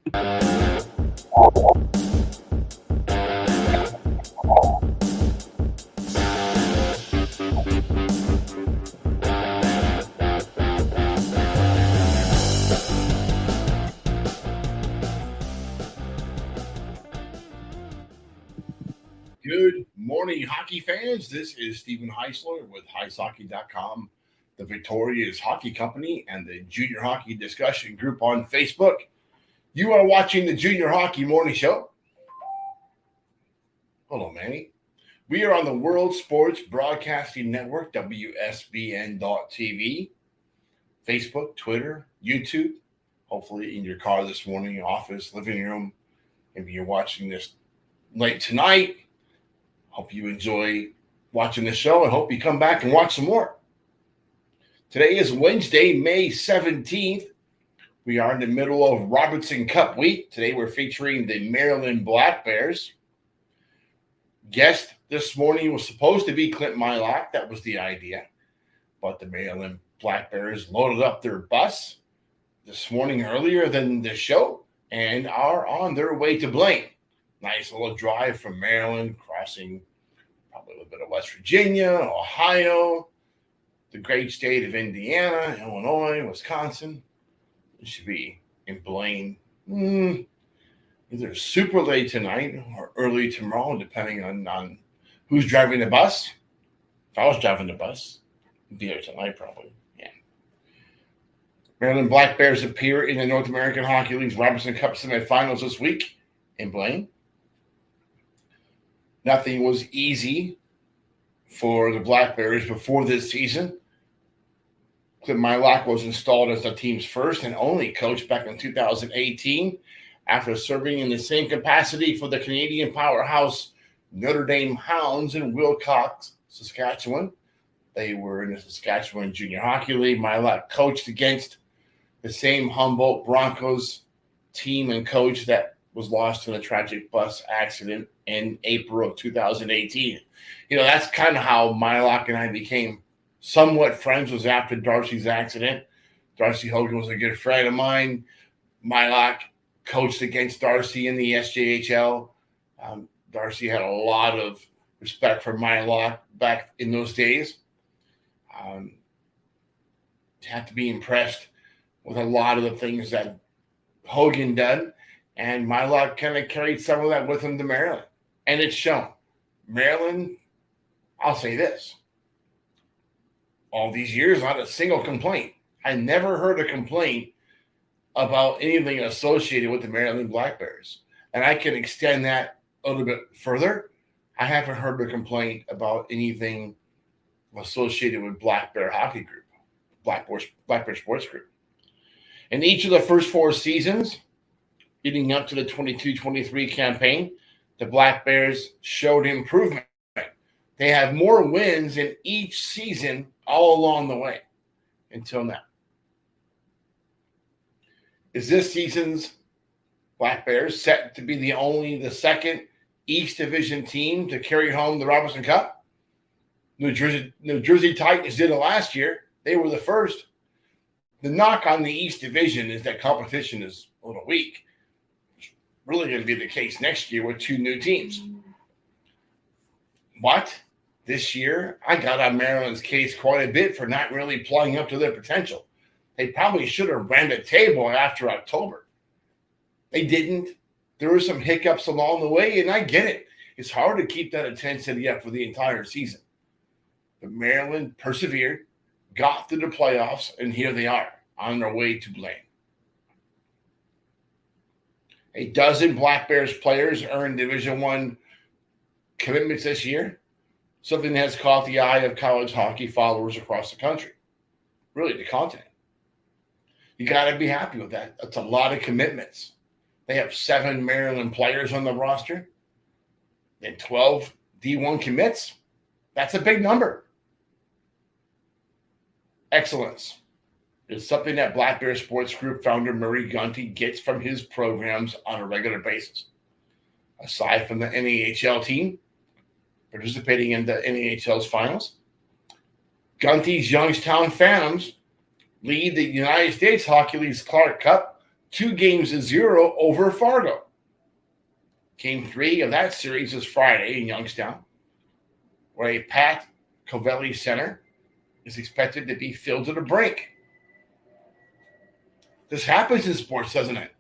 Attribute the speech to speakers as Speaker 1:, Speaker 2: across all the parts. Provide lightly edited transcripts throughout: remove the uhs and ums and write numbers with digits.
Speaker 1: Good morning, hockey fans. This is Stephen Heisler with HeisHockey.com, the Victoria's Hockey Company, and the Junior Hockey Discussion Group on Facebook. You are watching the Junior Hockey Morning Show. Hello, Manny. We are on the World Sports Broadcasting Network, WSBN.TV, Facebook, Twitter, YouTube, hopefully in your car this morning, office, living room. Maybe you're watching this late tonight. Hope you enjoy watching the show and hope you come back and watch some more. Today is Wednesday, May 17th. We are in the middle of Robertson Cup week. Today we're featuring the Maryland Black Bears. Guest this morning was supposed to be Clint Mylock. That was the idea. But the Maryland Black Bears loaded up their bus this morning earlier than the show and are on their way to Blaine. Nice little drive from Maryland, crossing probably a little bit of West Virginia, Ohio, the great state of Indiana, Illinois, Wisconsin. It should be in Blaine either super late tonight or early tomorrow, depending on who's driving the bus. If I was driving the bus, it'd be there tonight probably. Yeah. Maryland Black Bears appear in the North American Hockey League's Robertson Cup semifinals this week in Blaine. Nothing was easy for the Black Bears before this season. Clint Mylock was installed as the team's first and only coach back in 2018 after serving in the same capacity for the Canadian powerhouse Notre Dame Hounds in Wilcox, Saskatchewan. They were in the Saskatchewan Junior Hockey League. Mylock coached against the same Humboldt Broncos team and coach that was lost in a tragic bus accident in April of 2018. That's kind of how Mylock and I became somewhat friends, was after Darcy's accident. Darcy Hogan was a good friend of mine. Mylock coached against Darcy in the SJHL. Darcy had a lot of respect for Mylock back in those days. Had to be impressed with a lot of the things that Hogan did. And Mylock kind of carried some of that with him to Maryland. And it's shown. Maryland, I'll say this. All these years, not a single complaint. I never heard a complaint about anything associated with the Maryland Black Bears. And I can extend that a little bit further. I haven't heard a complaint about anything associated with Black Bear Hockey Group, Black Bear Sports Group. In each of the first four seasons, leading up to the 22-23 campaign, the Black Bears showed improvement. They have more wins in each season all along the way until now. Is this season's Black Bears set to be the second East Division team to carry home the Robertson Cup? New Jersey Titans did it last year. They were the first. The knock on the East Division is that competition is a little weak. Really going to be the case next year with two new teams. But this year, I got on Maryland's case quite a bit for not really playing up to their potential. They probably should have ran the table after October. They didn't. There were some hiccups along the way, and I get it. It's hard to keep that intensity up for the entire season. But Maryland persevered, got through the playoffs, and here they are on their way to Blaine. A dozen Black Bears players earned Division I commitments this year, something that has caught the eye of college hockey followers across the country, really the continent. You got to be happy with that. That's a lot of commitments. They have 7 Maryland players on the roster and 12 D1 commits. That's a big number. Excellence is something that Black Bear Sports Group founder Murray Gunty gets from his programs on a regular basis. Aside from the NAHL team participating in the NAHL's finals, Gunty's Youngstown Phantoms lead the United States Hockey League's Clark Cup 2-0 over Fargo. Game 3 of that series is Friday in Youngstown, where a packed Covelli Center is expected to be filled to the brink. This happens in sports, doesn't it?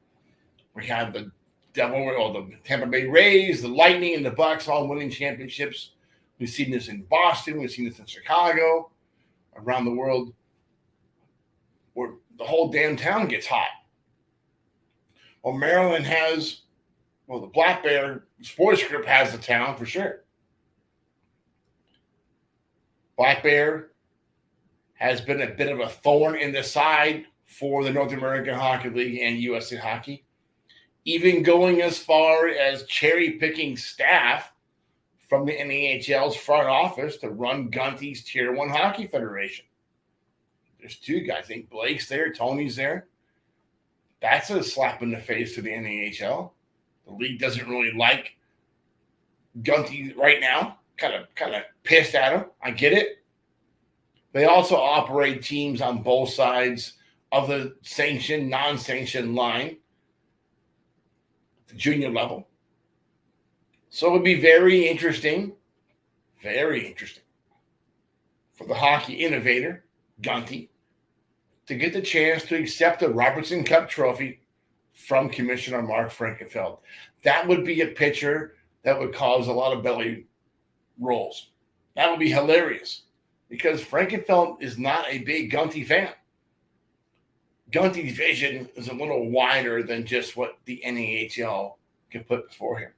Speaker 1: We have the Tampa Bay Rays, the Lightning, and the Bucks all winning championships. We've seen this in Boston. We've seen this in Chicago, around the world, where the whole damn town gets hot. Well, Maryland has, the Black Bear Sports Group has the town for sure. Black Bear has been a bit of a thorn in the side for the North American Hockey League and USA Hockey, even going as far as cherry-picking staff from the NAHL's front office to run Gunty's Tier 1 Hockey Federation. There's 2 guys. I think Blake's there, Tony's there. That's a slap in the face to the NAHL. The league doesn't really like Gunty right now. Kind of pissed at him. I get it. They also operate teams on both sides of the sanctioned, non-sanctioned line, the junior level. So it would be very interesting for the hockey innovator, Gunty, to get the chance to accept the Robertson Cup trophy from Commissioner Mark Frankenfeld. That would be a picture that would cause a lot of belly rolls. That would be hilarious because Frankenfeld is not a big Gunty fan. Gunty's vision is a little wider than just what the NAHL can put before him.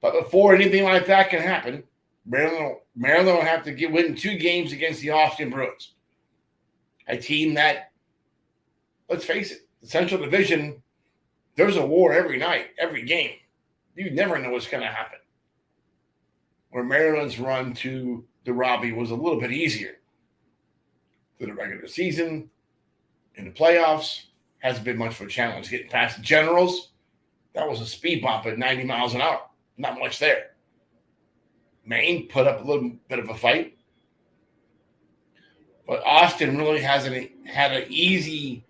Speaker 1: But before anything like that can happen, Maryland will have to win 2 games against the Austin Bruins. A team that, let's face it, the Central Division, there's a war every night, every game. You never know what's going to happen. Where Maryland's run to the Robbie was a little bit easier. Through the regular season, in the playoffs, hasn't been much of a challenge. Getting past the Generals, that was a speed bump at 90 miles an hour. Not much there. Maine put up a little bit of a fight. But Austin really hasn't had an easy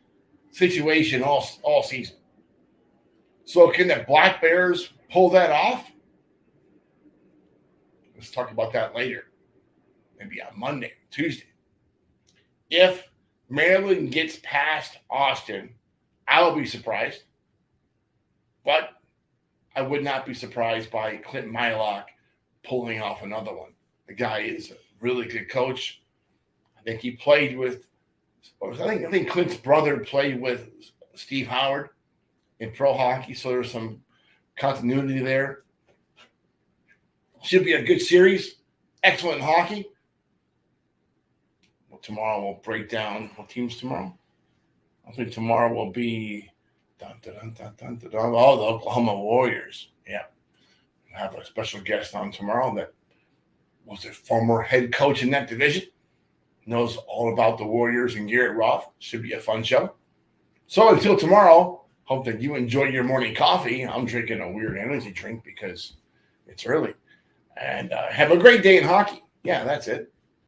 Speaker 1: situation all season. So can the Black Bears pull that off? Let's talk about that later. Maybe on Monday, Tuesday. If Maryland gets past Austin, I will be surprised. But I would not be surprised by Clint Mylock pulling off another one. The guy is a really good coach. I think he played with, I think Clint's brother played with Steve Howard in pro hockey, so there's some continuity there. Should be a good series. Excellent hockey. Well, tomorrow we'll break down what teams tomorrow. I think tomorrow will be the Oklahoma Warriors. Yeah. We'll have a special guest on tomorrow that was a former head coach in that division. Knows all about the Warriors and Garrett Roth. Should be a fun show. So until tomorrow, hope that you enjoy your morning coffee. I'm drinking a weird energy drink because it's early. And have a great day in hockey. Yeah, that's it.